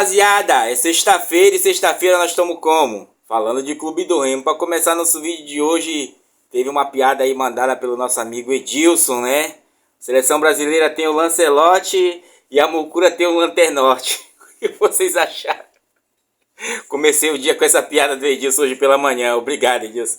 Rapaziada, é sexta-feira e sexta-feira nós estamos como? Falando de Clube do Remo. Para começar nosso vídeo de hoje, teve uma piada aí mandada pelo nosso amigo Edilson, né? Seleção brasileira tem o Lancelotti e a Mucura tem o Lanternorte. O que vocês acharam? Comecei o dia com essa piada do Edilson hoje pela manhã. Obrigado, Edilson.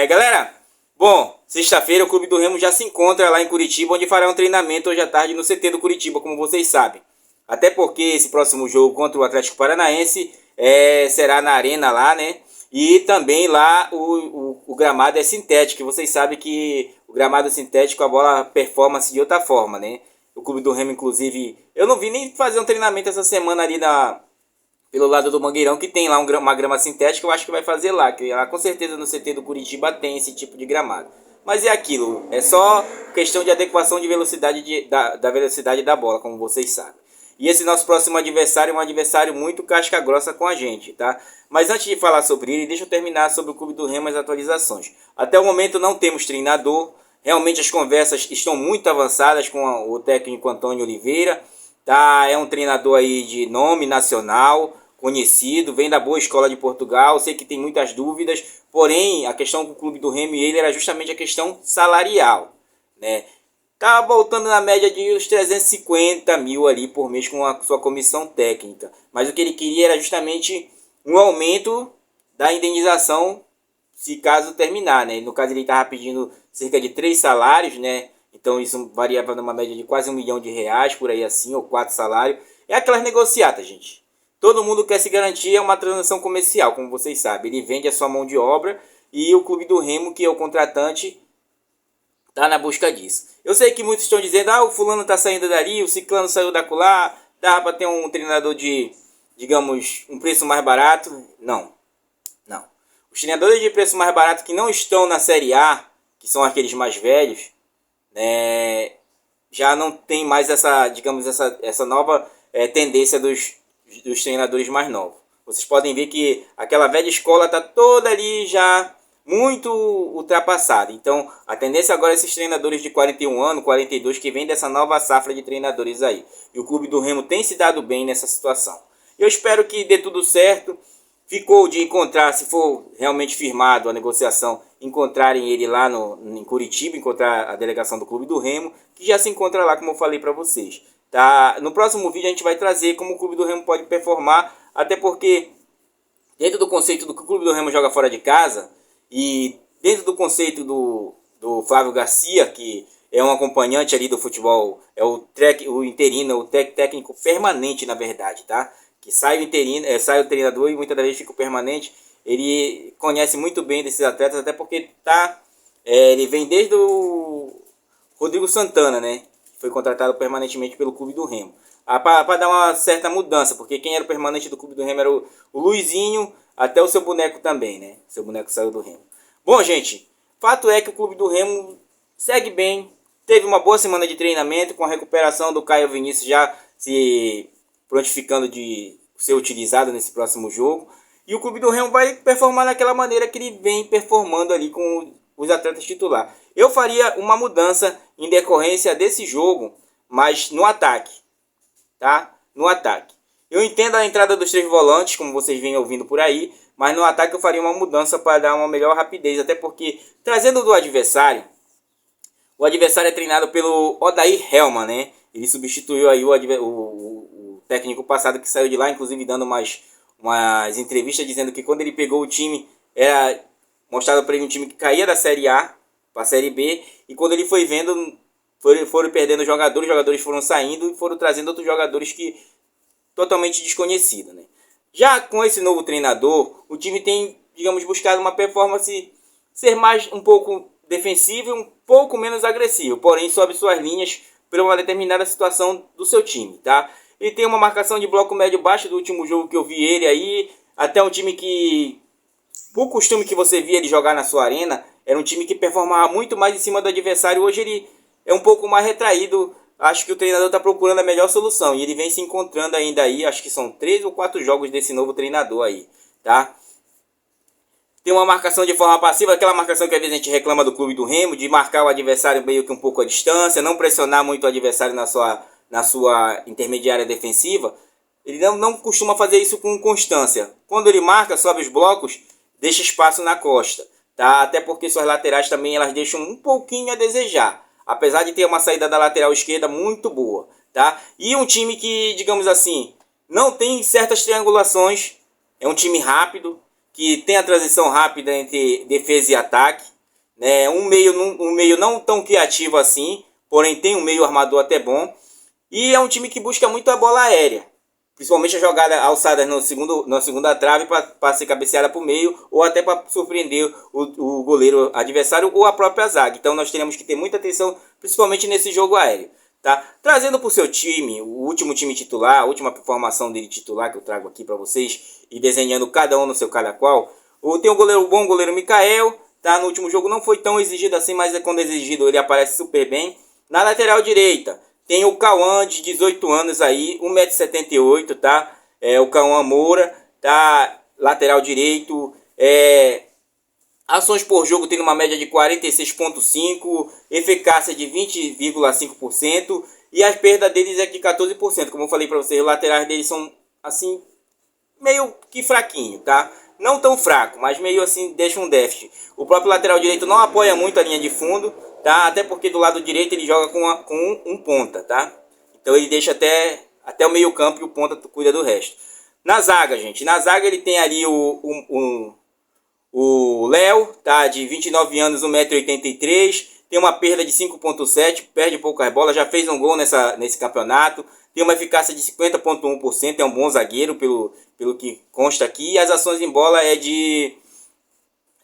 Galera, bom, sexta-feira o Clube do Remo já se encontra lá em Curitiba, onde fará um treinamento hoje à tarde no CT do Curitiba, como vocês sabem. Até porque esse próximo jogo contra o Atlético Paranaense será na arena lá, né? E também lá o gramado é sintético. Vocês sabem que o gramado sintético, a bola performa-se de outra forma, né? O Clube do Remo, inclusive, eu não vi nem fazer um treinamento essa semana ali pelo lado do Mangueirão, que tem lá uma grama sintética. Eu acho que vai fazer lá, que lá com certeza no CT do Curitiba tem esse tipo de gramado. Mas é aquilo, é só questão de adequação de velocidade da velocidade da bola, como vocês sabem. E esse nosso próximo adversário é um adversário muito casca grossa com a gente, tá? Mas antes de falar sobre ele, deixa eu terminar sobre o Clube do Remo as atualizações. Até o momento não temos treinador. Realmente as conversas estão muito avançadas com o técnico Antônio Oliveira, tá? É um treinador aí de nome nacional, conhecido, vem da boa escola de Portugal. Sei que tem muitas dúvidas, porém a questão com o Clube do Remo e ele era justamente a questão salarial, né? Tá voltando na média de uns 350 mil ali por mês com a sua comissão técnica. Mas o que ele queria era justamente um aumento da indenização se caso terminar, né? No caso ele estava pedindo cerca de 3 salários, né? Então isso variava numa média de quase R$ 1 milhão, por aí assim, ou 4 salários. É aquelas negociatas, gente. Todo mundo quer se garantir uma transação comercial, como vocês sabem. Ele vende a sua mão de obra e o Clube do Remo, que é o contratante, tá na busca disso. Eu sei que muitos estão dizendo, o fulano tá saindo dali, o ciclano saiu da colar, dá para ter um treinador de, digamos, um preço mais barato. Não. Os treinadores de preço mais barato que não estão na Série A, que são aqueles mais velhos, né, já não tem mais essa, digamos, essa nova tendência dos treinadores mais novos. Vocês podem ver que aquela velha escola tá toda ali já muito ultrapassada. Então, a tendência agora é esses treinadores de 41 anos, 42, que vem dessa nova safra de treinadores aí. E o Clube do Remo tem se dado bem nessa situação. Eu espero que dê tudo certo. Ficou de encontrar, se for realmente firmado a negociação, encontrarem ele lá em Curitiba, encontrar a delegação do Clube do Remo, que já se encontra lá, como eu falei para vocês. Tá? No próximo vídeo a gente vai trazer como o Clube do Remo pode performar, até porque dentro do conceito do que o Clube do Remo joga fora de casa, e dentro do conceito do Flávio Garcia, que é um acompanhante ali do futebol, é o interino, o técnico permanente, na verdade, tá? Que sai o interino, sai o treinador e muitas das vezes fica o permanente. Ele conhece muito bem desses atletas, até porque ele vem desde o Rodrigo Santana, né? Foi contratado permanentemente pelo Clube do Remo. Para dar uma certa mudança, porque quem era o permanente do Clube do Remo era o Luizinho, até o seu boneco também, né? Seu boneco saiu do Remo. Bom, gente, fato é que o Clube do Remo segue bem. Teve uma boa semana de treinamento com a recuperação do Caio Vinícius já se prontificando de ser utilizado nesse próximo jogo. E o Clube do Remo vai performar daquela maneira que ele vem performando ali com os atletas titulares. Eu faria uma mudança em decorrência desse jogo, mas no ataque, tá? No ataque. Eu entendo a entrada dos 3 volantes, como vocês vêm ouvindo por aí, mas no ataque eu faria uma mudança para dar uma melhor rapidez, até porque, trazendo do adversário, o adversário é treinado pelo Odair Helman, né? Ele substituiu aí o técnico passado que saiu de lá, inclusive dando umas entrevistas dizendo que quando ele pegou o time, era mostrado para ele um time que caía da Série A para a Série B, e quando ele foi vendo, foram perdendo os jogadores foram saindo e foram trazendo outros jogadores que totalmente desconhecidos, né? Já com esse novo treinador, o time tem, digamos, buscado uma performance ser mais um pouco defensivo e um pouco menos agressivo, porém sobe suas linhas por uma determinada situação do seu time, tá? Ele tem uma marcação de bloco médio-baixo do último jogo que eu vi ele aí. Até um time que, por costume que você via ele jogar na sua arena, era um time que performava muito mais em cima do adversário. Hoje ele é um pouco mais retraído. Acho que o treinador está procurando a melhor solução. E ele vem se encontrando ainda aí. Acho que são 3 ou 4 jogos desse novo treinador aí, tá? Tem uma marcação de forma passiva, aquela marcação que às vezes a gente reclama do Clube do Remo, de marcar o adversário meio que um pouco à distância, não pressionar muito o adversário na sua intermediária defensiva. ele não costuma fazer isso com constância. Quando ele marca, sobe os blocos, deixa espaço na costa, tá? Até porque suas laterais também elas deixam um pouquinho a desejar, apesar de ter uma saída da lateral esquerda muito boa, tá? E um time que, digamos assim, não tem certas triangulações, é um time rápido, que tem a transição rápida entre defesa e ataque, né? Um meio não tão criativo assim, porém tem um meio armador até bom, e é um time que busca muito a bola aérea, principalmente a jogada alçada na segunda trave para ser cabeceada para o meio ou até para surpreender o goleiro adversário ou a própria zaga. Então nós teremos que ter muita atenção, principalmente nesse jogo aéreo. Tá? Trazendo para o seu time, o último time titular, a última formação dele titular que eu trago aqui para vocês e desenhando cada um no seu cada qual. Tem o bom goleiro Mikael, tá? No último jogo não foi tão exigido assim, mas quando exigido ele aparece super bem. Na lateral direita tem o Cauã de 18 anos aí, 1,78 m, tá? O Cauã Moura, tá? Lateral direito, ações por jogo tem uma média de 46,5%, eficácia de 20,5% e as perdas deles é de 14%. Como eu falei para vocês, os laterais deles são assim, meio que fraquinho, tá? Não tão fraco, mas meio assim, deixa um déficit. O próprio lateral direito não apoia muito a linha de fundo, tá? Até porque do lado direito ele joga com um ponta, tá? Então ele deixa até o meio campo e o ponta cuida do resto. Na zaga, gente, na zaga ele tem ali o Léo, tá, de 29 anos, 1,83 m, tem uma perda de 5,7, perde poucas bolas, já fez um gol nesse campeonato, tem uma eficácia de 50,1%, é um bom zagueiro pelo que consta aqui, e as ações em bola é de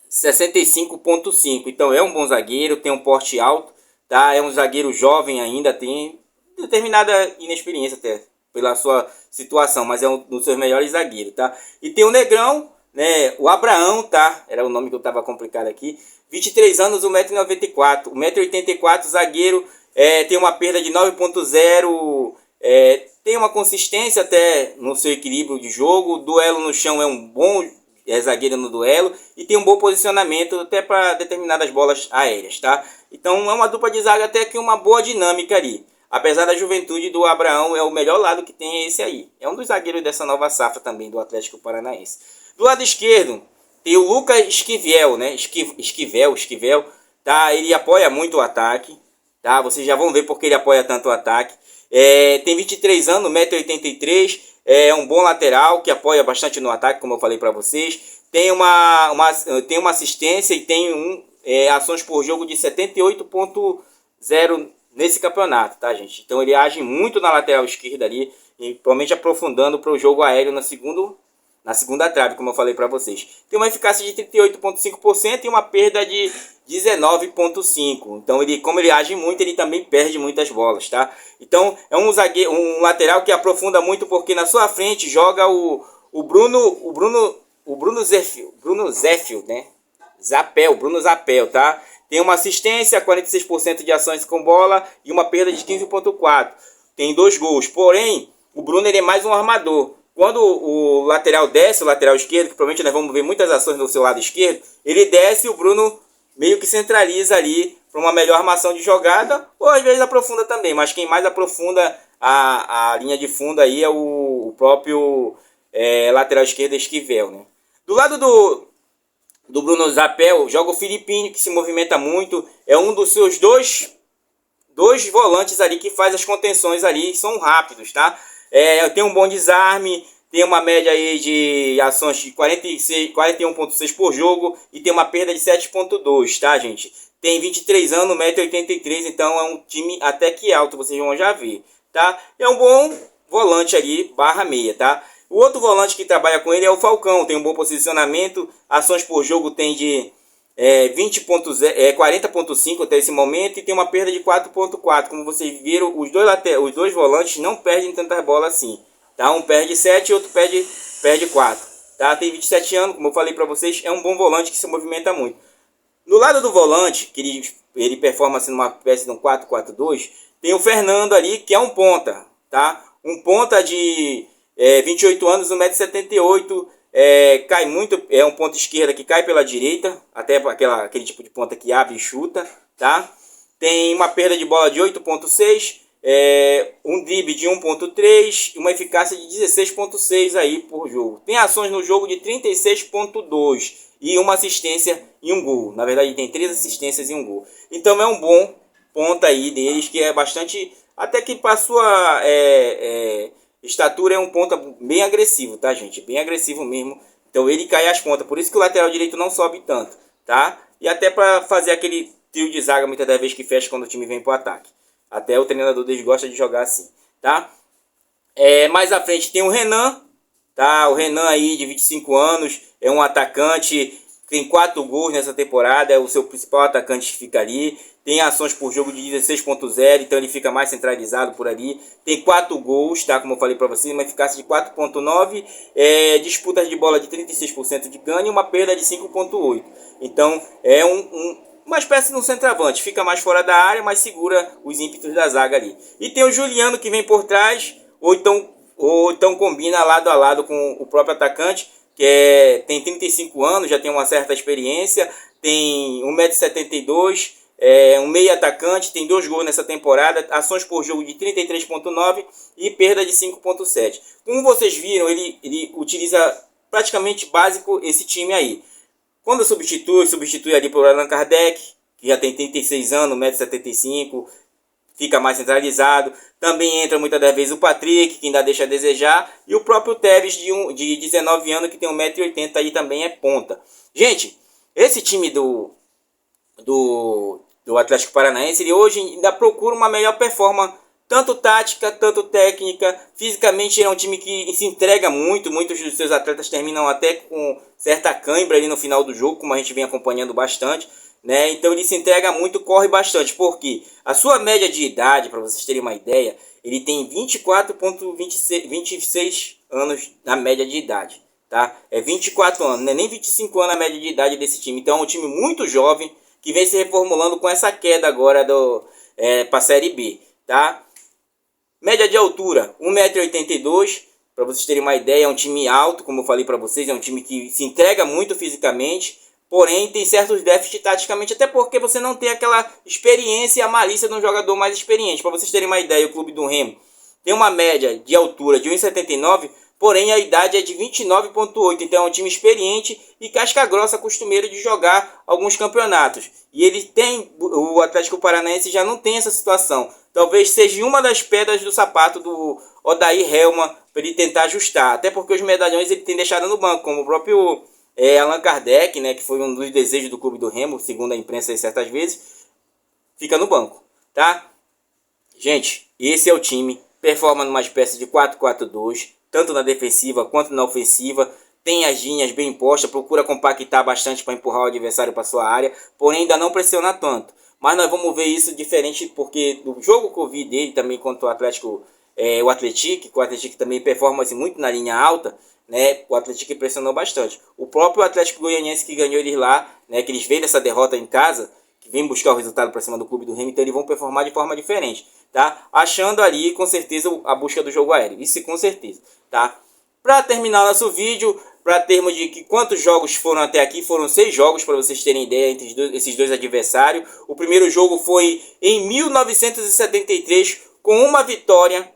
65,5, então é um bom zagueiro, tem um porte alto, tá, é um zagueiro jovem ainda, tem determinada inexperiência até, pela sua situação, mas é um dos seus melhores zagueiros, tá, e tem o Negrão, né, o Abraão, tá? Era o nome que eu tava complicado aqui. 23 anos, 1,94 m. 1,84 m, zagueiro. Tem uma perda de 9,0. Tem uma consistência até no seu equilíbrio de jogo. O duelo no chão é um bom zagueiro no duelo. E tem um bom posicionamento até para determinadas bolas aéreas, tá? Então é uma dupla de zaga até que uma boa dinâmica ali. Apesar da juventude do Abraão, é o melhor lado que tem esse aí. É um dos zagueiros dessa nova safra também do Atlético Paranaense. Do lado esquerdo, tem o Lucas Esquivel, né? Esquivel, tá? Ele apoia muito o ataque, tá? Vocês já vão ver porque ele apoia tanto o ataque. Tem 23 anos, 1,83 m, é um bom lateral que apoia bastante no ataque, como eu falei para vocês. Tem uma assistência e tem ações por jogo de 78,0 nesse campeonato, tá, gente? Então ele age muito na lateral esquerda ali, e provavelmente aprofundando para o jogo aéreo na segunda trave, como eu falei para vocês. Tem uma eficácia de 38,5% e uma perda de 19,5%. Então, como ele age muito, ele também perde muitas bolas, tá? Então, é um lateral que aprofunda muito, porque na sua frente joga o Bruno Zéfio, né? Bruno Zapel, tá? Tem uma assistência, 46% de ações com bola e uma perda de 15,4%. Tem 2 gols. Porém, o Bruno ele é mais um armador. Quando o lateral desce, o lateral esquerdo, que provavelmente nós vamos ver muitas ações do seu lado esquerdo, ele desce e o Bruno meio que centraliza ali para uma melhor armação de jogada, ou às vezes aprofunda também, mas quem mais aprofunda a linha de fundo aí é o próprio lateral esquerdo Esquivel, né? Do lado do Bruno Zapel, joga o Filipinho, que se movimenta muito, é um dos seus dois volantes ali que faz as contenções ali, são rápidos, tá? Tem um bom desarme, tem uma média aí de ações de 41,6 por jogo e tem uma perda de 7,2, tá, gente? Tem 23 anos, 1,83 m, então é um time até que alto, vocês vão já ver, tá? É um bom volante ali, /meia, tá? O outro volante que trabalha com ele é o Falcão, tem um bom posicionamento, ações por jogo tem de 40,5 até esse momento e tem uma perda de 4,4. Como vocês viram, os dois volantes não perdem tantas bolas assim, tá? Um perde 7 e outro perde 4, tá? Tem 27 anos, como eu falei para vocês, é um bom volante que se movimenta muito. No lado do volante, que ele performa assim numa espécie de um 4-4-2, tem o Fernando ali, que é um ponta, tá? Um ponta de 28 anos, 1,78 m, cai muito, é um ponta esquerda que cai pela direita, até aquele tipo de ponta que abre e chuta, tá? Tem uma perda de bola de 8,6, um drible de 1.3 e uma eficácia de 16.6 aí por jogo. Tem ações no jogo de 36.2 e uma assistência e um gol. Na verdade tem 3 assistências e um gol. Então é um bom ponta aí deles, que é bastante, até que para sua estatura é um ponta bem agressivo, tá, gente? Bem agressivo mesmo. Então ele cai as pontas, por isso que o lateral direito não sobe tanto, tá? E até para fazer aquele trio de zaga muitas das vezes que fecha quando o time vem pro ataque. Até o treinador deles gosta de jogar assim, tá? Mais à frente tem o Renan, tá? O Renan aí de 25 anos, é um atacante, tem 4 gols nessa temporada, é o seu principal atacante que fica ali. Tem ações por jogo de 16.0, então ele fica mais centralizado por ali. Tem 4 gols, tá? Como eu falei para vocês, uma eficácia de 4.9, disputas de bola de 36% de ganho e uma perda de 5.8. Então é uma espécie de um centroavante, fica mais fora da área, mas segura os ímpetos da zaga ali. E tem o Juliano que vem por trás, ou então combina lado a lado com o próprio atacante, que tem 35 anos, já tem uma certa experiência, tem 1,72 m, um meio atacante, tem 2 gols nessa temporada, ações por jogo de 33.9 e perda de 5.7. Como vocês viram, ele utiliza praticamente básico esse time aí. Quando substitui ali por Allan Kardec, que já tem 36 anos, 1,75 m, fica mais centralizado. Também entra muitas das vezes o Patrick, que ainda deixa a desejar. E o próprio Tevez, de 19 anos, que tem 1,80 m, aí também é ponta. Gente, esse time do Atlético Paranaense, ele hoje ainda procura uma melhor performance, tanto tática, tanto técnica. Fisicamente é um time que se entrega muito. Muitos dos seus atletas terminam até com certa cãibra ali no final do jogo, como a gente vem acompanhando bastante, né? Então ele se entrega muito, corre bastante, porque a sua média de idade, para vocês terem uma ideia, ele tem 24,26 anos na média de idade, tá? É 24 anos, não é nem 25 anos a média de idade desse time. Então é um time muito jovem que vem se reformulando com essa queda agora para a Série B, tá? Média de altura, 1,82 m, para vocês terem uma ideia, é um time alto, como eu falei para vocês, é um time que se entrega muito fisicamente, porém tem certos déficits taticamente, até porque você não tem aquela experiência e a malícia de um jogador mais experiente. Para vocês terem uma ideia, o clube do Remo tem uma média de altura de 1,79 m, porém a idade é de 29,8, então é um time experiente e casca grossa, costumeiro de jogar alguns campeonatos. E o Atlético Paranaense já não tem essa situação. Talvez seja uma das pedras do sapato do Odair Helman para ele tentar ajustar. Até porque os medalhões ele tem deixado no banco, como o próprio Allan Kardec, né, que foi um dos desejos do clube do Remo, segundo a imprensa certas vezes, fica no banco, tá? Gente, esse é o time, performa numa espécie de 4-4-2, tanto na defensiva quanto na ofensiva. Tem as linhas bem postas, procura compactar bastante para empurrar o adversário para sua área, porém ainda não pressiona tanto. Mas nós vamos ver isso diferente, porque do jogo que eu vi dele também contra o Atlético, o Atlético também performa muito na linha alta, né? O Atlético pressionou bastante. O próprio Atlético Goianiense que ganhou eles lá, né? Que eles veem essa derrota em casa, que vem buscar o resultado para cima do clube do Remo, então eles vão performar de forma diferente, tá? Achando ali com certeza a busca do jogo aéreo, isso com certeza, tá? Para terminar nosso vídeo, para termos de que quantos jogos foram até aqui, foram 6 jogos para vocês terem ideia entre esses dois adversários. O primeiro jogo foi em 1973 com uma vitória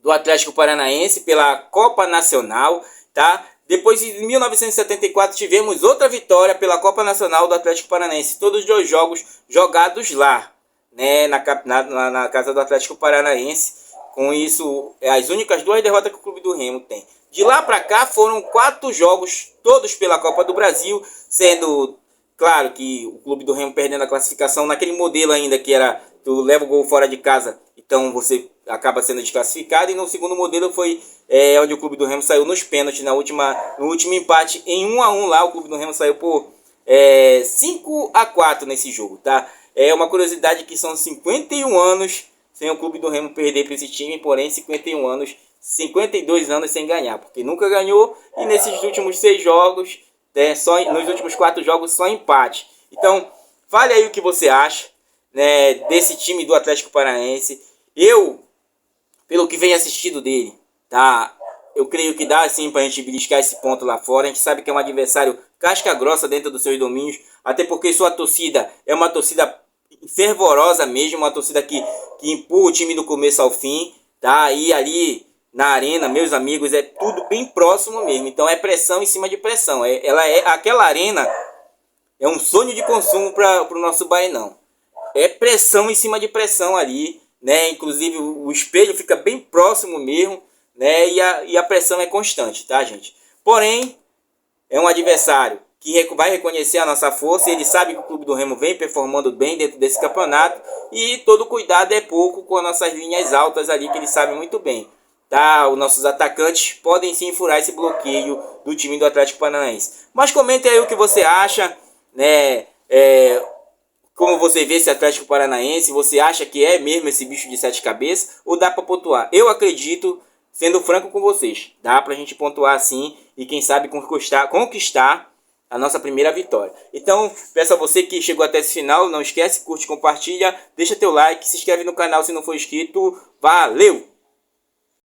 do Atlético Paranaense pela Copa Nacional, tá? Depois em 1974 tivemos outra vitória pela Copa Nacional do Atlético Paranaense, todos os 2 jogos jogados lá, né, na casa do Atlético Paranaense. Com isso, as únicas 2 derrotas que o clube do Remo tem. De lá para cá foram 4 jogos, todos pela Copa do Brasil, sendo claro que o clube do Remo perdendo a classificação naquele modelo ainda que era tu leva o gol fora de casa, então você acaba sendo desclassificado. E no segundo modelo foi onde o clube do Remo saiu nos pênaltis no último empate em 1-1 lá. O clube do Remo saiu por 5-4 nesse jogo, tá? É uma curiosidade que são 51 anos sem o clube do Remo perder para esse time, porém 52 anos sem ganhar, porque nunca ganhou, e nesses últimos 6 jogos, nos últimos 4 jogos, só empate. Então, fale aí o que você acha, né, desse time do Atlético Paranaense. Eu, pelo que venho assistido dele, tá, eu creio que dá assim pra gente beliscar esse ponto lá fora. A gente sabe que é um adversário casca grossa dentro dos seus domínios, até porque sua torcida é uma torcida fervorosa mesmo, uma torcida que empurra o time do começo ao fim, tá? E ali na arena, meus amigos, é tudo bem próximo mesmo. Então é pressão em cima de pressão. Aquela arena é um sonho de consumo para o nosso Baenão. É pressão em cima de pressão ali, né? Inclusive o espelho fica bem próximo mesmo, né? E a pressão é constante, tá, gente? Porém, é um adversário que vai reconhecer a nossa força. Ele sabe que o Clube do Remo vem performando bem dentro desse campeonato. E todo cuidado é pouco com as nossas linhas altas ali, que eles sabem muito bem. Tá? Os nossos atacantes podem sim furar esse bloqueio do time do Atlético Paranaense. Mas comente aí o que você acha, né? Como você vê esse Atlético Paranaense, você acha que é mesmo esse bicho de 7 cabeças ou dá para pontuar? Eu acredito, sendo franco com vocês, dá pra gente pontuar sim e quem sabe conquistar a nossa primeira vitória. Então, peço a você que chegou até esse final, não esquece, curte, compartilha, deixa teu like, se inscreve no canal se não for inscrito. Valeu!